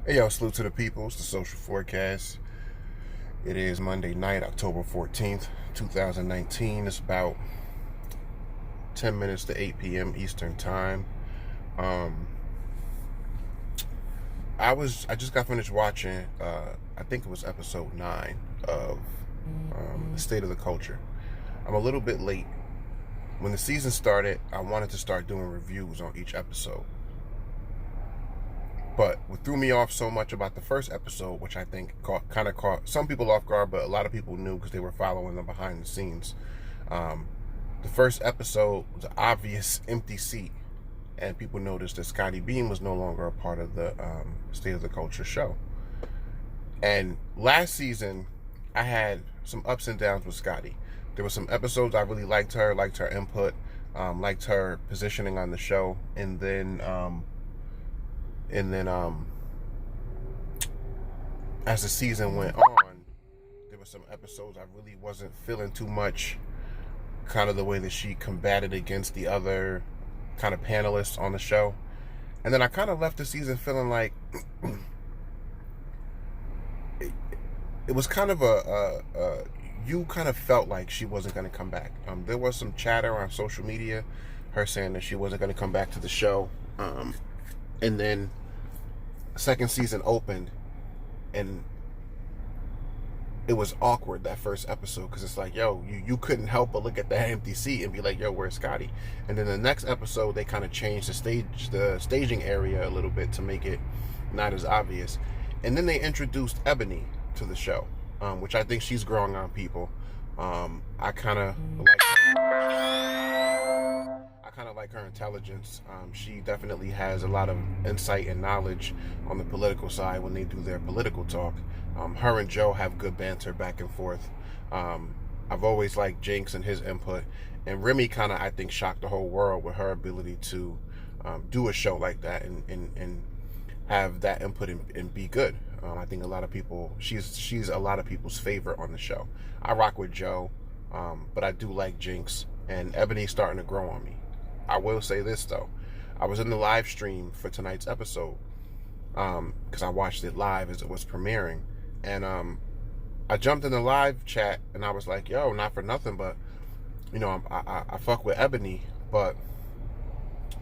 Hey, yo, salute to the people. It's the social forecast. It is Monday night, October 14th, 2019. It's about 10 minutes to 8 p.m. Eastern Time. Um, I just got finished watching, I think it was episode 9 of The State of the Culture. I'm a little bit late. When the season started, I wanted to start doing reviews on each episode. But what threw me off so much about the first episode, which I think kind of caught some people off guard, but a lot of people knew because they were following them behind the scenes. Um, the first episode was an obvious empty seat, and people noticed that Scottie Beam was no longer a part of the State of the Culture show. And last season, I had some ups and downs with Scottie. There were some episodes I really liked her input, liked her positioning on the show, and then as the season went on, there were some episodes I really wasn't feeling too much, kind of the way that she combated against the other kind of panelists on the show. And then I kind of left the season feeling like it was kind of you kind of felt like she wasn't going to come back. There was some chatter on social media, her saying that she wasn't going to come back to the show. And then second season opened, and it was awkward that first episode because it's like, yo, you couldn't help but look at that empty seat and be like, yo, where's Scottie? And then the next episode, they kind of changed the staging area a little bit to make it not as obvious. And then they introduced Eboni to the show, which I think she's growing on people. I kind of like her intelligence. She definitely has a lot of insight and knowledge on the political side when they do their political talk. Her and Joe have good banter back and forth. I've always liked Jinx and his input, and Remy kind of, I think, shocked the whole world with her ability to do a show like that and have that input and be good. I think a lot of people, she's a lot of people's favorite on the show. I rock with Joe, but I do like Jinx, and Ebony's starting to grow on me. I will say this though, I was in the live stream for tonight's episode because I watched it live as it was premiering, and I jumped in the live chat and I was like, yo, not for nothing, but you know, I fuck with Ebony, but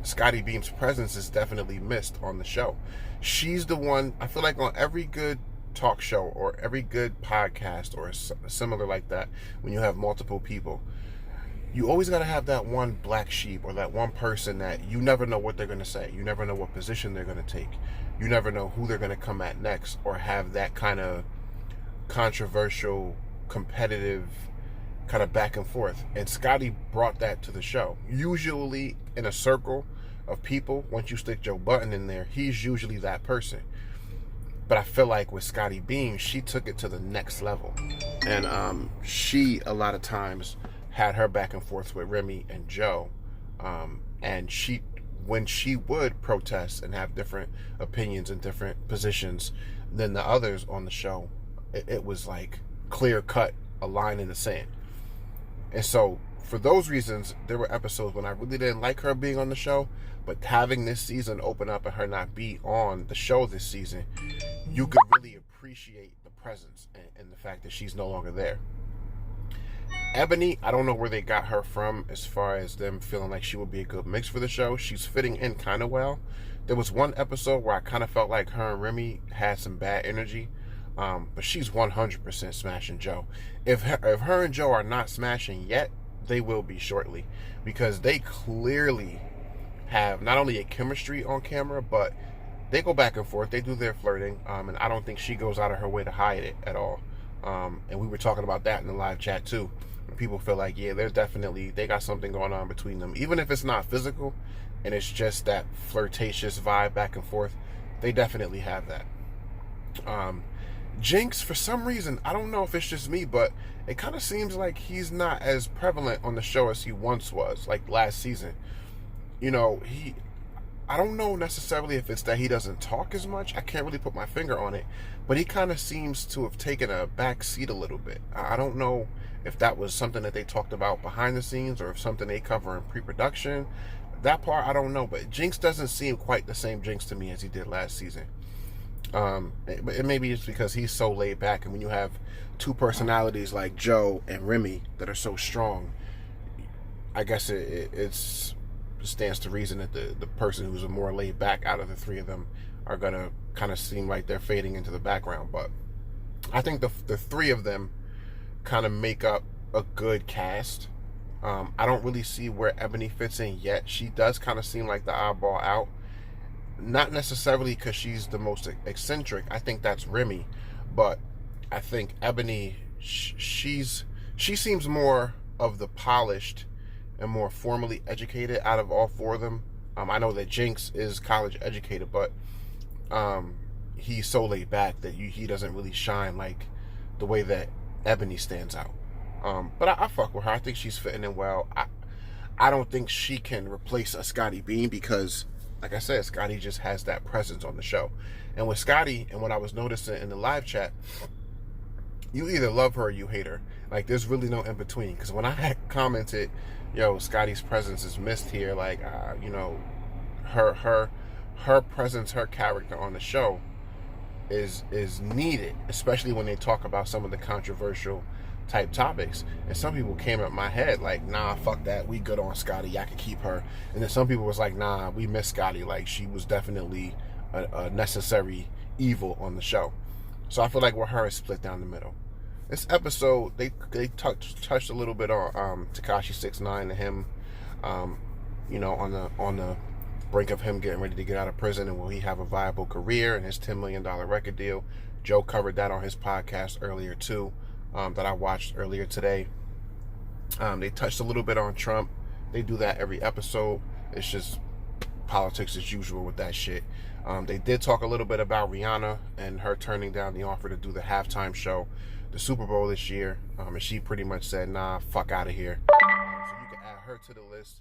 Scottie Beam's presence is definitely missed on the show. She's the one, I feel like on every good talk show or every good podcast or similar like that, when you have multiple people, you always got to have that one black sheep or that one person that you never know what they're going to say. You never know what position they're going to take. You never know who they're going to come at next, or have that kind of controversial, competitive kind of back and forth. And Scottie brought that to the show. Usually in a circle of people, once you stick Joe Button in there, he's usually that person. But I feel like with Scottie Beam, she took it to the next level. And she, a lot of times, had her back and forth with Remy and Joe, and when she would protest and have different opinions and different positions than the others on the show, it was like clear cut, a line in the sand. And so for those reasons, there were episodes when I really didn't like her being on the show, but having this season open up and her not be on the show this season, you could really appreciate the presence and the fact that she's no longer there. Ebony, I don't know where they got her from as far as them feeling like she would be a good mix for the show. She's fitting in kind of well. There was one episode where I kind of felt like her and Remy had some bad energy, but she's 100% smashing Joe. If her and Joe are not smashing yet, they will be shortly, because they clearly have not only a chemistry on camera, but they go back and forth. They do their flirting, and I don't think she goes out of her way to hide it at all. And we were talking about that in the live chat too. People feel like, yeah, they got something going on between them, even if it's not physical and it's just that flirtatious vibe back and forth. They definitely have that. Jinx, for some reason, I don't know if it's just me, but it kind of seems like he's not as prevalent on the show as he once was, like last season. You know, I don't know necessarily if it's that he doesn't talk as much. I can't really put my finger on it, but he kind of seems to have taken a back seat a little bit. I don't know if that was something that they talked about behind the scenes or if something they cover in pre-production. That part, I don't know, but Jinx doesn't seem quite the same Jinx to me as he did last season. But maybe it's because he's so laid back, and when you have two personalities like Joe and Remy that are so strong, I guess it stands to reason that the person who's more laid back out of the three of them are gonna kind of seem like they're fading into the background. But I think the three of them kind of make up a good cast. I don't really see where Eboni fits in yet. She does kind of seem like the oddball out. Not necessarily because she's the most eccentric. I think that's Remy. But I think Eboni, she seems more of the polished and more formally educated out of all four of them. I know that Jinx is college educated, but he's so laid back that he doesn't really shine like the way that Eboni stands out. But I fuck with her. I think she's fitting in well. I don't think she can replace a Scottie Beam because, like I said, Scottie just has that presence on the show. And with Scottie, and what I was noticing in the live chat, you either love her or you hate her. Like, there's really no in between. Because when I had commented, yo, Scottie's presence is missed here, like, her presence, her character on the show is needed, especially when they talk about some of the controversial type topics. And some people came at my head like, nah, fuck that, we good on Scottie, I can keep her. And then some people was like, nah, we miss Scottie, like she was definitely a necessary evil on the show. So I feel like with her it's split down the middle. This episode, they touched a little bit on Tekashi 6ix9ine and him, on the brink of him getting ready to get out of prison, and will he have a viable career and his $10 million record deal. Joe covered that on his podcast earlier too, that I watched earlier today. They touched a little bit on Trump. They do that every episode. It's just politics as usual with that shit. They did talk a little bit about Rihanna and her turning down the offer to do the halftime show, the Super Bowl this year, and she pretty much said, nah, fuck out of here. So you can add her to the list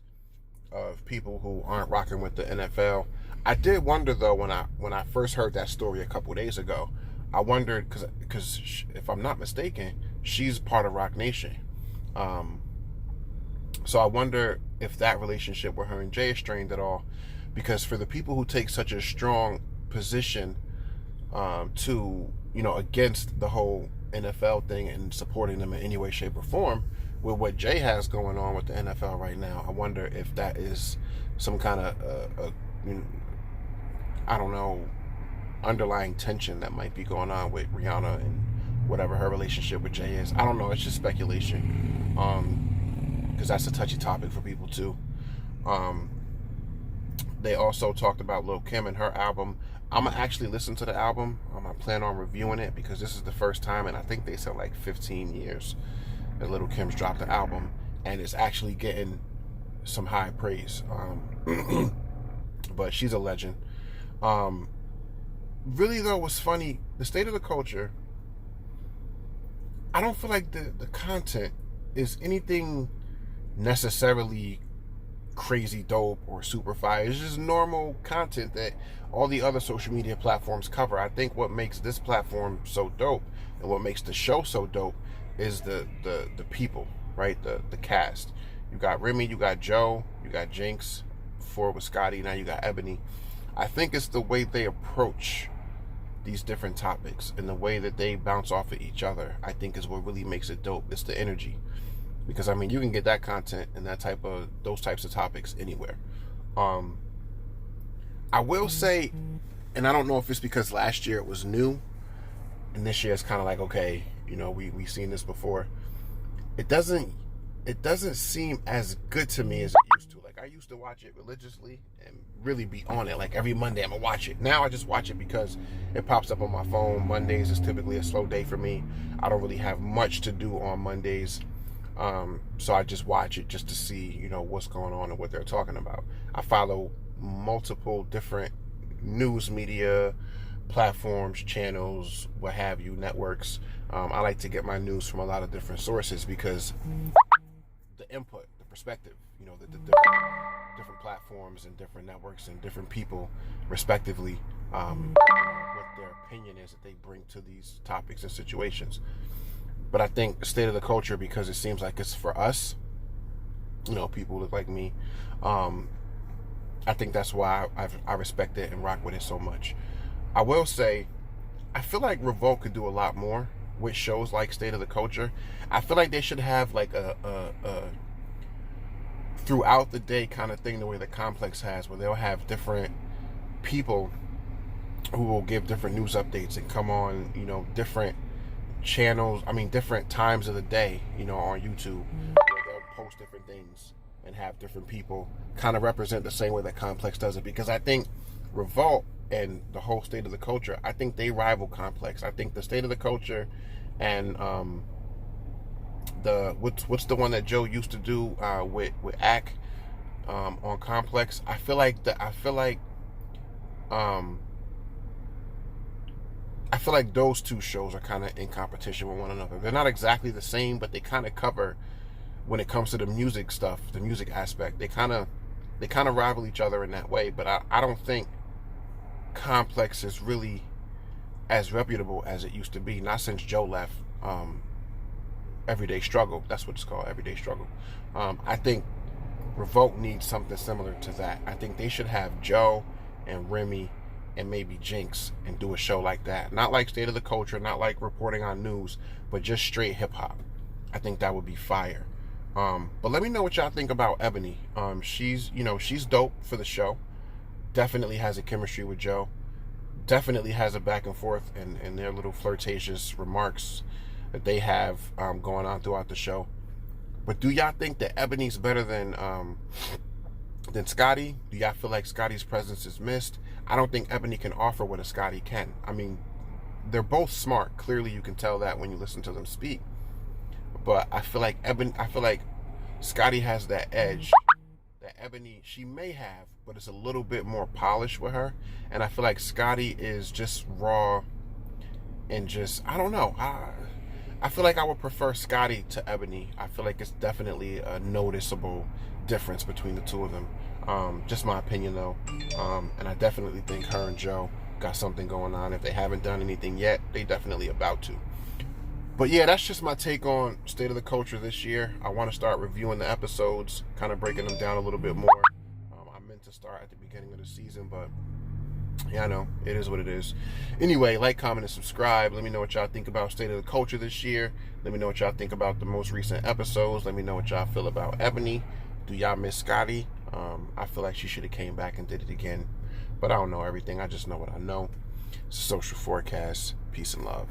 of people who aren't rocking with the NFL. I did wonder though, when I first heard that story a couple days ago, I wondered, because if I'm not mistaken, she's part of Rock Nation. So I wonder if that relationship with her and Jay is strained at all, because for the people who take such a strong position against the whole NFL thing and supporting them in any way, shape, or form, with what Jay has going on with the NFL right now, I wonder if that is some kind of I don't know, underlying tension that might be going on with Rihanna and whatever her relationship with Jay is. I don't know. It's just speculation, because that's a touchy topic for people too. They also talked about Lil' Kim and her album. I'm gonna actually listen to the album. I plan on reviewing it because this is the first time, and I think they said like 15 years that Lil' Kim's dropped the album, and it's actually getting some high praise. But she's a legend. Really though, what's funny, the state of the culture, I don't feel like the content is anything necessarily crazy dope or super fire. It's just normal content that all the other social media platforms cover. I think what makes this platform so dope and what makes the show so dope is the people, right? The cast. You got Remy, you got Joe, you got Jinx, before with Scottie, now you got Eboni. I think it's the way they approach these different topics and the way that they bounce off of each other, I think is what really makes it dope. It's the energy. Because I mean, you can get that content and those types of topics anywhere. I will say, and I don't know if it's because last year it was new and this year it's kind of like, okay, we've seen this before. It doesn't seem as good to me as it used to. Like, I used to watch it religiously and really be on it. Like, every Monday I'm gonna watch it. Now I just watch it because it pops up on my phone. Mondays is typically a slow day for me. I don't really have much to do on Mondays. So I just watch it just to see, what's going on and what they're talking about. I follow multiple different news media platforms, channels, what have you, networks. I like to get my news from a lot of different sources because the input, the perspective, the different platforms and different networks and different people, respectively, what their opinion is that they bring to these topics and situations. But I think state of the culture, because it seems like it's for us, people who look like me, I think that's why I respect it and rock with it so much. I will say, I feel like Revolt could do a lot more with shows like State of the Culture. I feel like they should have like a throughout the day kind of thing, the way the Complex has, where they'll have different people who will give different news updates and come on, different channels. I mean, different times of the day, on YouTube. They'll post different things and have different people kind of represent the same way that Complex does it. Because I think Revolt and the whole State of the Culture, I think they rival Complex. I think the State of the Culture and the what's the one that Joe used to do with Ack on Complex. I feel like those two shows are kind of in competition with one another. They're not exactly the same, but they kind of cover, when it comes to the music stuff, the music aspect, they kind of rival each other in that way. But I don't think Complex is really as reputable as it used to be. Not since Joe left. Everyday Struggle, that's what it's called, Everyday Struggle. I think Revolt needs something similar to that. I think they should have Joe and Remy and maybe Jinx and do a show like that. Not like State of the Culture, not like reporting on news, but just straight hip hop. I think that would be fire. But let me know what y'all think about Eboni. She's dope for the show. Definitely has a chemistry with Joe. Definitely has a back and forth and their little flirtatious remarks that they have going on throughout the show. But do y'all think that Eboni's better than Scottie? Do y'all feel like Scottie's presence is missed? I don't think Eboni can offer what a Scottie can. I mean, they're both smart. Clearly, you can tell that when you listen to them speak. But I feel like Scottie has that edge that Eboni, she may have, but it's a little bit more polished with her. And I feel like Scottie is just raw and just, I don't know. I feel like I would prefer Scottie to Eboni. I feel like it's definitely a noticeable difference between the two of them. Just my opinion, though. And I definitely think her and Joe got something going on. If they haven't done anything yet, they definitely about to. But yeah, that's just my take on State of the Culture this year. I want to start reviewing the episodes, kind of breaking them down a little bit more. I meant to start at the beginning of the season, but yeah, I know. It is what it is. Anyway, like, comment, and subscribe. Let me know what y'all think about State of the Culture this year. Let me know what y'all think about the most recent episodes. Let me know what y'all feel about Eboni. Do y'all miss Scottie? I feel like she should have came back and did it again. But I don't know everything. I just know what I know. It's a social forecast. Peace and love.